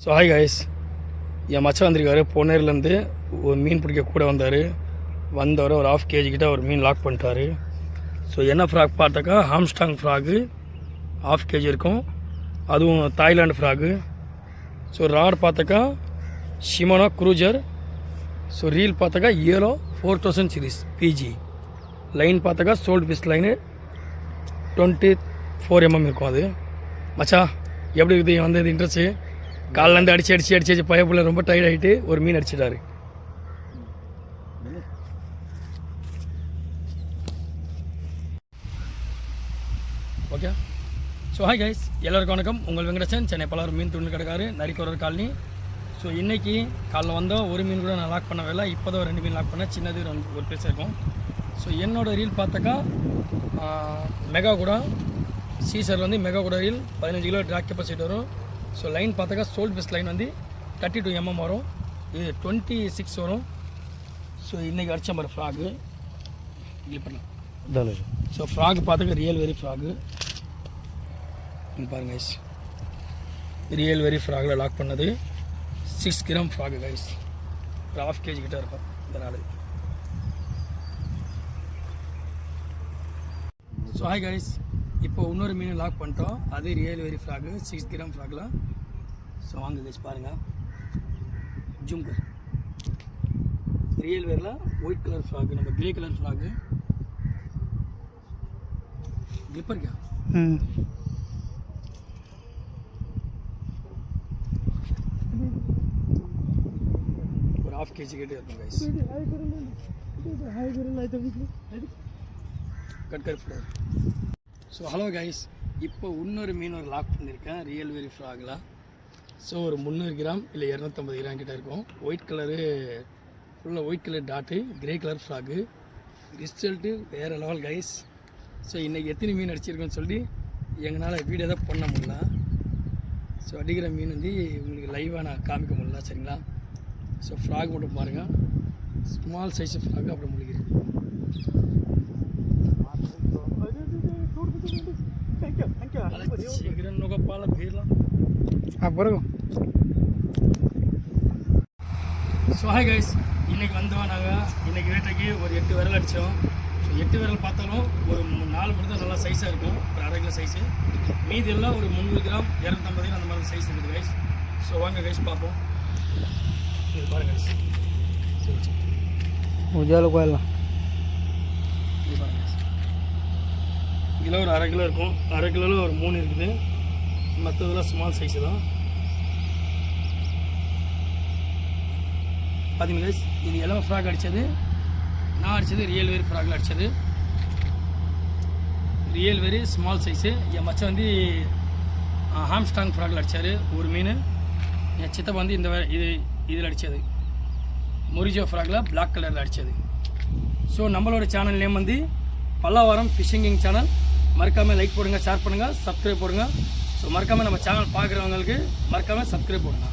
So hi guys, என் மச்சான் வந்திருக்காரு. பொன்னேர்லேருந்து ஒரு மீன் பிடிக்க கூட வந்தவர் ஒரு 1/2 kg கிட்ட ஒரு மீன் லாக் பண்ணிட்டாரு. ஸோ என்ன ஃப்ராக் பார்த்தாக்கா ஹாம்ஸ்டாங் ஃப்ராகு 1/2 kg இருக்கும், அதுவும் தாய்லாண்டு ஃப்ராகு. ஸோ ராட் பார்த்தாக்கா ஷிமோனோ க்ரூஜர். ஸோ ரீல் பார்த்தாக்கா ஏலோ 4000 சீரிஸ் பிஜி. லைன் பார்த்தாக்கா சோல்ட் ஃபிஷ் லைனு 24 mm இருக்கும். அது மச்சா எப்படி இருக்குது வந்தது இன்ட்ரெஸ்ட்டு? காலிலேருந்து அடிச்சு பயப்புள்ள ரொம்ப டயர்ட் ஆகிட்டு ஒரு மீன் அடிச்சிட்டாரு. ஓகே, ஸோ ஹாய் கைஸ், எல்லோருக்கும் வணக்கம். உங்கள் வெங்கடேசன், சென்னை பலர் மீன் துண்டு கிடக்காரு, நரிக்கோரர் காலனி. ஸோ இன்றைக்கி காலைல வந்தால் ஒரு மீன் கூட நான் லாக் பண்ண வேலை, இப்போ தான் 2 மீன் லாக் பண்ணேன். சின்னது ஒரு பீஸ் இருக்கும். ஸோ என்னோடய ரீல் பார்த்தாக்கா மெகா கூட சீசரில் வந்து மெகா கூட ரீல் 15 கிலோ ட்ராக் கெப்பாசிட்டி வரும். ஸோ லைன் பார்த்தாக்கா சோல்ட் ஃபிஷ் லைன் வந்து 32 mm வரும், இது 26 வரும். ஸோ இன்றைக்கி அடித்த மாதிரி ஃப்ராகு இப்படி பண்ணலாம். ஸோ ஃப்ராக் பார்த்தாக்கா ரியல் வெரி ஃப்ராகு பாருங்க guys, real very fragile lock பண்ணது 6 கிராம் ஃப்ராகு கைஸ், ஒரு 1/2 kg கிட்ட இருக்கும் இதனால். ஸோ ஹாய் கைஸ், இப்போ இன்னொரு மீன் லாக் பண்ணிட்டோம், அது ரியல் வெரி ஃப்ராகு 6 கிராம் ஃப்ராகில். ஸோ வாங்க கைஸ் பாருங்கள், ஜுங்கர் ரியல் வேரில் ஒயிட் கலர் ஃப்ராகு, நம்ம கிரே கலர் ஃப்ராகு கிளிப்பர் கே ஒரு 1/2 kg கிட்டே இருக்கும் கைஸ். கட்கர் ஃப்ராக். ஸோ ஹலோ கைஸ், இப்போ இன்னொரு மீன் ஒரு லாக் பண்ணியிருக்கேன் ரியல் வெரி ஃப்ராகில். ஸோ ஒரு 300 கிராம் இல்லை 250 கிராம் கிட்டே இருக்கும். ஒயிட் கலரு, ஃபுல்லாக white colour dot, grey colour ஃப்ராகு. ரிசல்ட்டு வேறு லெவல் கைஸ். ஸோ இன்றைக்கி எத்தனை மீன் அடிச்சிருக்கோன்னு சொல்லி எங்களால் வீடியோ தான் பண்ண முடியல. ஸோ அடிக்கிற மீன் வந்து உங்களுக்கு லைவாக நான் காமிக்க முடியல, சரிங்களா? ஸோ ஃப்ராக் மட்டும் பாருங்கள், ஸ்மால் சைஸ் ஃப்ராக் அப்புறம் முடிக்கிறது. ஸோ ஹாய் கைஸ், இன்றைக்கி வந்தோம் நாங்கள். இன்றைக்கி வேட்டைக்கு ஒரு 8 விரல் அடித்தோம். ஸோ 8 விரல் பார்த்தாலும் ஒரு 4 மட்டும் தான் நல்லா சைஸாக இருக்கும், ஒரு 1/2 கிலோ சைஸு. மீதி எல்லாம் ஒரு 300 கிராம் 250 கிராம் அந்த மாதிரி சைஸ் இருக்குது கைஸ். ஸோ வாங்க கைஸ் பார்ப்போம். இது பாருங்கள் கைஸ், உஜால கோயிலாம் இது பாருங்கள் கைஸ், இதில் ஒரு 1/2 கிலோ இருக்கும், 1/2 கிலோவில் ஒரு 3 இருக்குது, மற்றதெல்லாம் ஸ்மால் சைஸு தான். பார்த்தீங்கன்னா கைஸ், இது எல்லாம் ஃப்ராக் அடித்தது, நான் அடித்தது ரியல் வெரி ஃப்ராகில் அடித்தது. Real very small size. என் மச்சம் வந்து ஹாம்ஸ்டாங் ஃப்ராகில் அடித்தார் ஒரு மீன். என் சித்தப்பா வந்து இதில் அடித்தது மொரிஜோ ஃப்ராகில் பிளாக் கலரில் அடித்தது. ஸோ நம்மளோட சேனல் நேம் வந்து பல்லாவரம் ஃபிஷிங்கிங் சேனல். மறக்காமல் லைக் போடுங்க, ஷேர் பண்ணுங்கள், சப்ஸ்கிரைப் போடுங்க. ஸோ மறக்காமல் நம்ம சேனல் பார்க்குறவங்களுக்கு மறக்காமல் சப்ஸ்கிரைப் போடுங்க.